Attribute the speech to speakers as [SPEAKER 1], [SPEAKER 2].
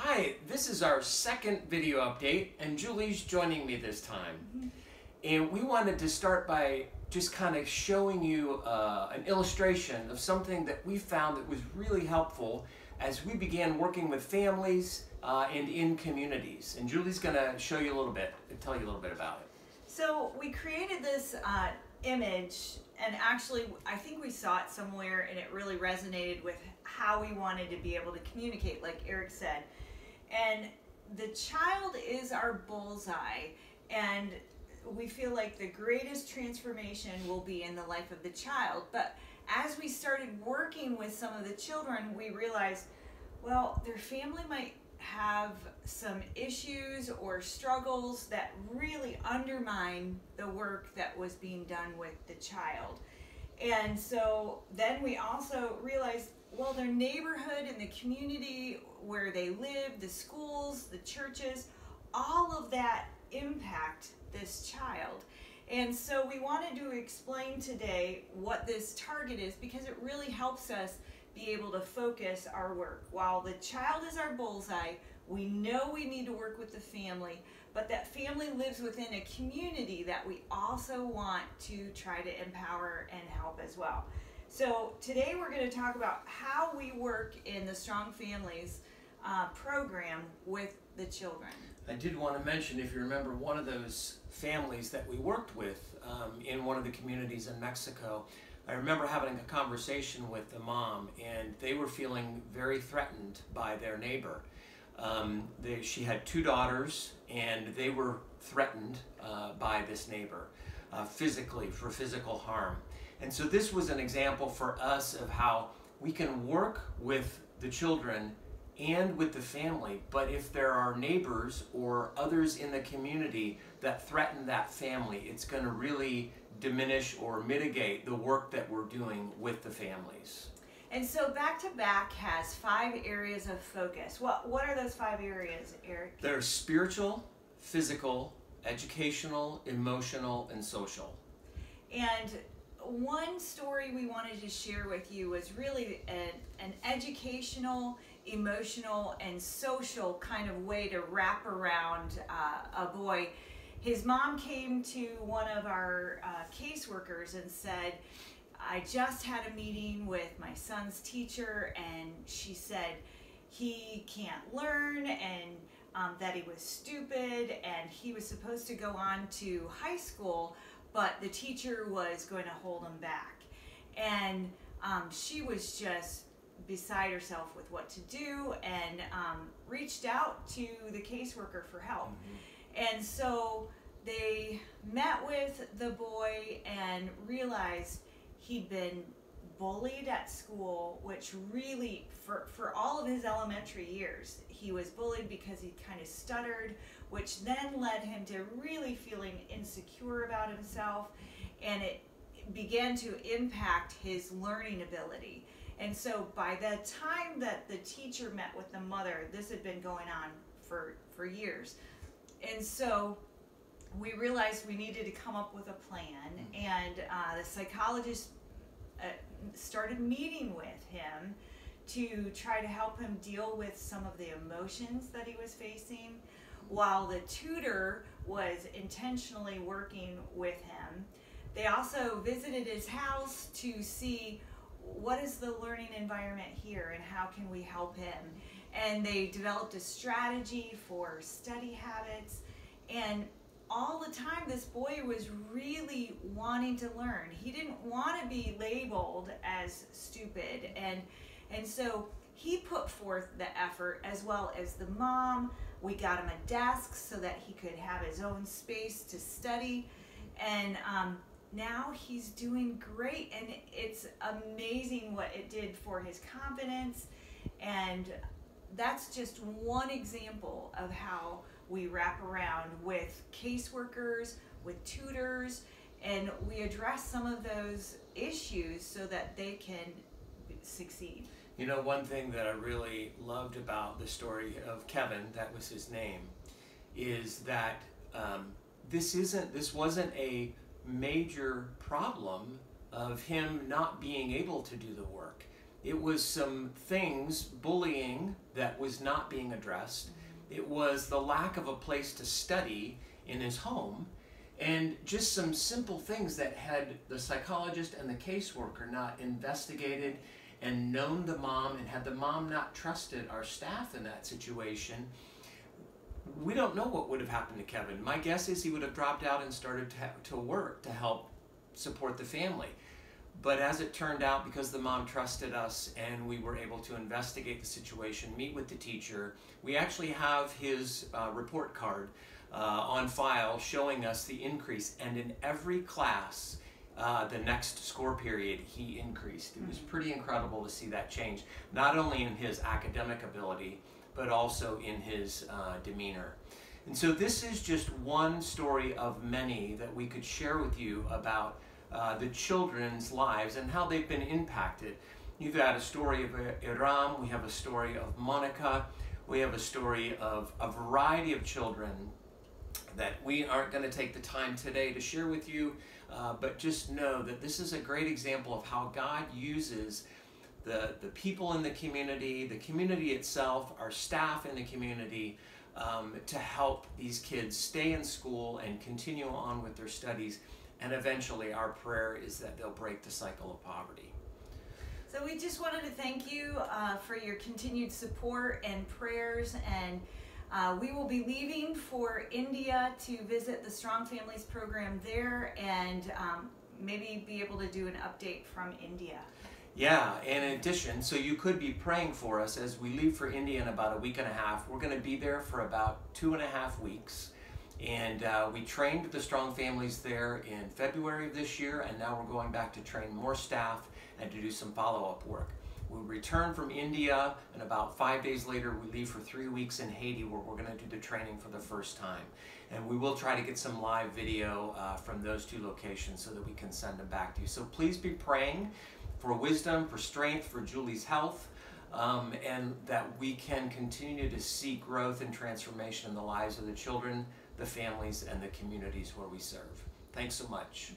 [SPEAKER 1] Hi, this is our second video update, and Julie's joining me this time. And we wanted to start by just kind of showing you an illustration of something that we found that was really helpful as we began working with families and in communities. And Julie's going to show you a little bit and tell you a little bit about it.
[SPEAKER 2] So we created this image, and actually I think we saw it somewhere and it really resonated with how we wanted to be able to communicate, like Eric said. And the child is our bullseye, and we feel like the greatest transformation will be in the life of the child. But as we started working with some of the children, we realized, well, their family might have some issues or struggles that really undermine the work that was being done with the child. And so then we also realized, well, their neighborhood and the community where they live, the schools, the churches, all of that impact this child. And so we wanted to explain today what this target is, because it really helps us be able to focus our work. While the child is our bullseye, we know we need to work with the family, but that family lives within a community that we also want to try to empower and help as well. So today we're going to talk about how we work in the Strong Families program with the children.
[SPEAKER 1] I did want to mention, if you remember, one of those families that we worked with in one of the communities in Mexico, I remember having a conversation with the mom, and they were feeling very threatened by their neighbor. She had two daughters, and they were threatened by this neighbor physically, for physical harm. And so this was an example for us of how we can work with the children and with the family, but if there are neighbors or others in the community that threaten that family, it's going to really diminish or mitigate the work that we're doing with the families.
[SPEAKER 2] And so Back to Back has 5 areas of focus. What are those 5 areas, Eric?
[SPEAKER 1] They're spiritual, physical, educational, emotional, and social.
[SPEAKER 2] And one story we wanted to share with you was really an educational, emotional, and social kind of way to wrap around a boy. His mom came to one of our caseworkers and said, I just had a meeting with my son's teacher, and she said he can't learn, and that he was stupid, and he was supposed to go on to high school, but the teacher was going to hold him back. And she was just beside herself with what to do, and reached out to the caseworker for help. And so they met with the boy and realized he'd been bullied at school, which really, for all of his elementary years, he was bullied because he kind of stuttered, which then led him to really feeling insecure about himself, and it began to impact his learning ability. And so by the time that the teacher met with the mother, this had been going on for years. And so we realized we needed to come up with a plan, and the psychologist started meeting with him to try to help him deal with some of the emotions that he was facing, while the tutor was intentionally working with him. They also visited his house to see what is the learning environment here and how can we help him. And they developed a strategy for study habits, and all the time this boy was really wanting to learn. He didn't want to be labeled as stupid, and so he put forth the effort, as well as the mom. We got him a desk so that he could have his own space to study, and now he's doing great, and it's amazing what it did for his confidence. And that's just one example of how we wrap around with caseworkers, with tutors, and we address some of those issues so that they can succeed.
[SPEAKER 1] You know, one thing that I really loved about the story of Kevin, that was his name, is that this wasn't a major problem of him not being able to do the work. It was some things, bullying that was not being addressed. It was the lack of a place to study in his home, and just some simple things that had the psychologist and the caseworker not investigated and known the mom, and had the mom not trusted our staff in that situation, we don't know what would have happened to Kevin. My guess is he would have dropped out and started to work to help support the family. But as it turned out, because the mom trusted us and we were able to investigate the situation, meet with the teacher, we actually have his report card on file showing us the increase. And in every class, the next score period, he increased. It was pretty incredible to see that change, not only in his academic ability, but also in his demeanor. And so this is just one story of many that we could share with you about the children's lives and how they've been impacted. You've got a story of Iram, we have a story of Monica, we have a story of a variety of children that we aren't going to take the time today to share with you, but just know that this is a great example of how God uses the people in the community itself, our staff in the community, to help these kids stay in school and continue on with their studies. And eventually our prayer is that they'll break the cycle of poverty.
[SPEAKER 2] So we just wanted to thank you for your continued support and prayers, and we will be leaving for India to visit the Strong Families program there, and maybe be able to do an update from India.
[SPEAKER 1] Yeah, and in addition, so you could be praying for us as we leave for India in about a week and a half. We're going to be there for about 2.5 weeks. And we trained the Strong Families there in February of this year, and now we're going back to train more staff and to do some follow-up work. We return from India, and about 5 days later we leave for 3 weeks in Haiti, where we're going to do the training for the first time. And we will try to get some live video from those 2 locations so that we can send them back to you. So please be praying for wisdom, for strength, for Julie's health, and that we can continue to see growth and transformation in the lives of the children, the families, and the communities where we serve. Thanks so much.